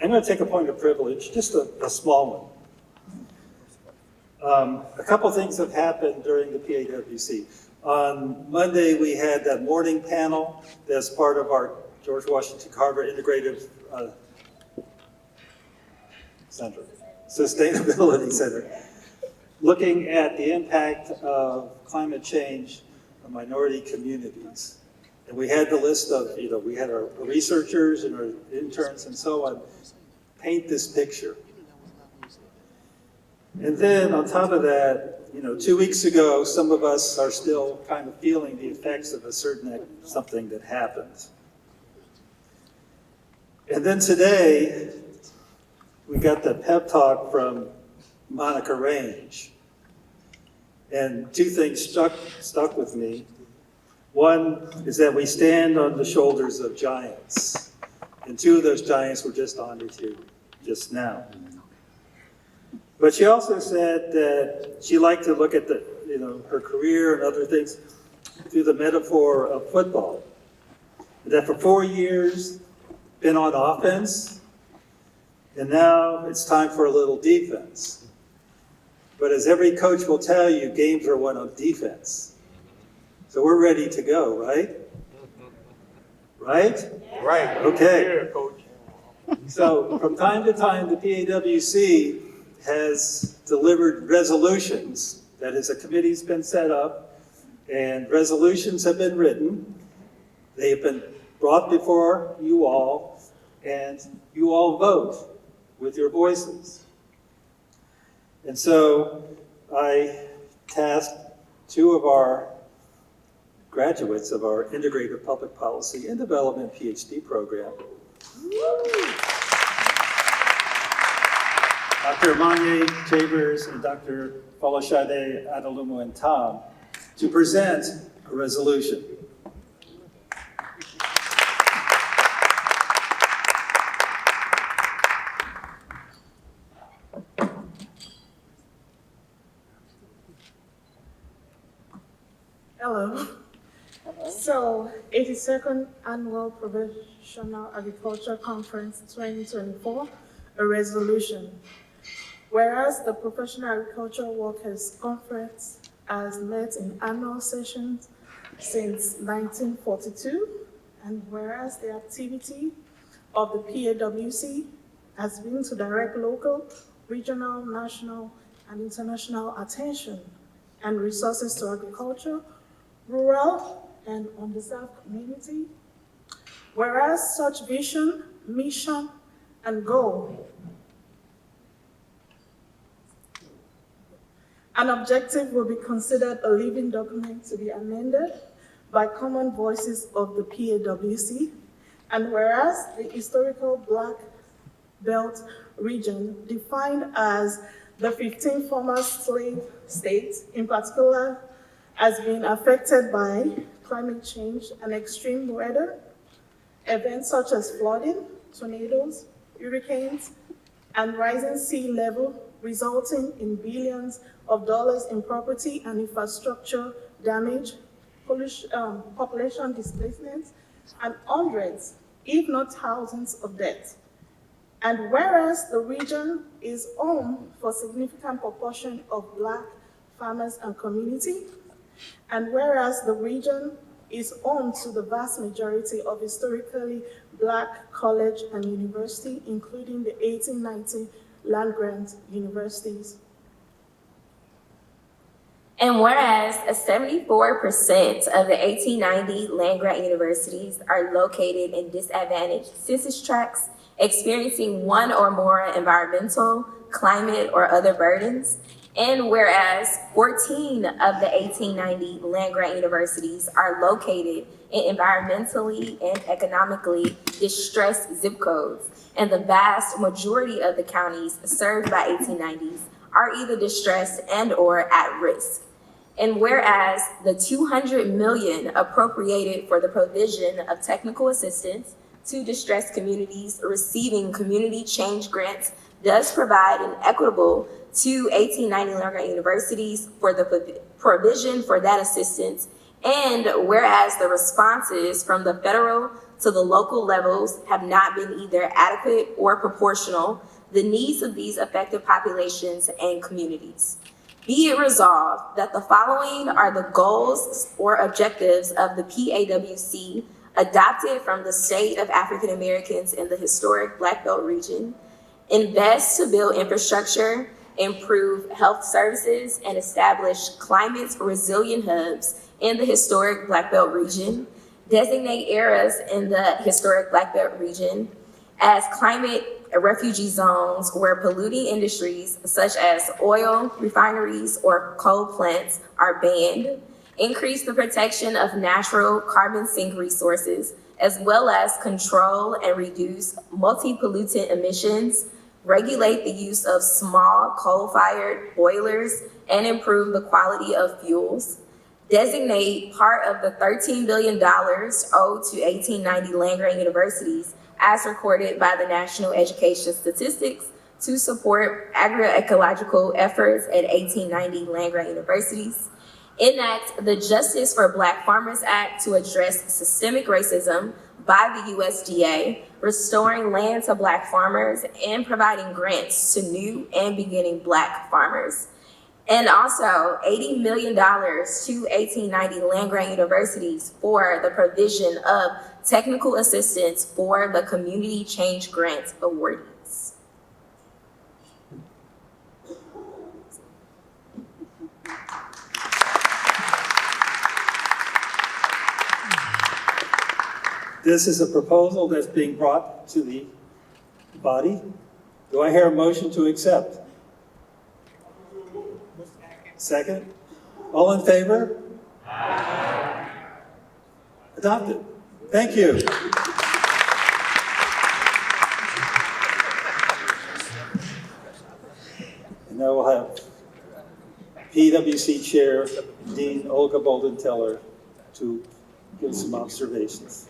I'm going to take a point of privilege, just a small one. A couple things have happened during the PAWC. On Monday, we had that morning panel that's part of our George Washington Carver Integrative Center, Sustainability Center, looking at the impact of climate change on minority communities. And we had the list of, we had our researchers and our interns and so on paint this picture. And then on top of that, 2 weeks ago, some of us are still kind of feeling the effects of something that happened. And then today, we got the pep talk from Monica Range. And two things stuck with me. One is that we stand on the shoulders of giants. And two of those giants were just honored here just now. But she also said that she liked to look at her career and other things through the metaphor of football. That for 4 years, been on offense, and now it's time for a little defense. But as every coach will tell you, games are won on defense. So we're ready to go, right? Right? Right. Okay. Here, Coach. So from time to time, the PAWC has delivered resolutions. That is, a committee's been set up, and resolutions have been written. They have been brought before you all, and you all vote with your voices. And so I tasked two of our graduates of our Integrative Public Policy and Development PhD program, Dr. Manye Chambers and Dr. Folashade Adalumu and Tom, to present a resolution. Hello. So, 82nd Annual Professional Agriculture Conference 2024, a resolution. Whereas the Professional Agriculture Workers Conference has met in annual sessions since 1942, and whereas the activity of the PAWC has been to direct local, regional, national, and international attention and resources to agriculture, rural, and underserved community, whereas such vision, mission, and goal, an objective will be considered a living document to be amended by common voices of the PAWC, and whereas the historical Black Belt region, defined as the 15 former slave states in particular, has been affected by climate change and extreme weather, events such as flooding, tornadoes, hurricanes, and rising sea level, resulting in billions of dollars in property and infrastructure damage, population displacements, and hundreds, if not thousands, of deaths. And whereas the region is home for a significant proportion of Black farmers and community, and whereas the region is home to the vast majority of historically Black college and university, including the 1890 land-grant universities. And whereas 74% of the 1890 land-grant universities are located in disadvantaged census tracts, experiencing one or more environmental, climate, or other burdens, and whereas 14 of the 1890 land-grant universities are located in environmentally and economically distressed zip codes, and the vast majority of the counties served by 1890s are either distressed and or at risk. And whereas the $200 million appropriated for the provision of technical assistance to distressed communities receiving community change grants does provide an equitable to 1890 land-grant universities for the provision for that assistance, and whereas the responses from the federal, to the local levels have not been either adequate or proportional to the needs of these affected populations and communities. Be it resolved that the following are the goals or objectives of the PAWC adopted from the state of African Americans in the historic Black Belt region. Invest to build infrastructure, improve health services, and establish climate resilient hubs in the historic Black Belt region. Designate areas in the historic Black Belt region as climate refugee zones where polluting industries such as oil refineries or coal plants are banned. Increase the protection of natural carbon sink resources, as well as control and reduce multi-pollutant emissions, regulate the use of small coal-fired boilers, and improve the quality of fuels. Designate part of the $13 billion owed to 1890 land-grant universities as recorded by the National Education Statistics to support agroecological efforts at 1890 land-grant universities. Enact the Justice for Black Farmers Act to address systemic racism by the USDA, restoring land to Black farmers and providing grants to new and beginning Black farmers. And also $80 million to 1890 land-grant universities for the provision of technical assistance for the Community Change Grant awardees. This is a proposal that's being brought to the body. Do I hear a motion to accept? Second? All in favor? Aye. Adopted. Thank you. And now we'll have PWC Chair Dean Olga Bolden-Teller to give some observations.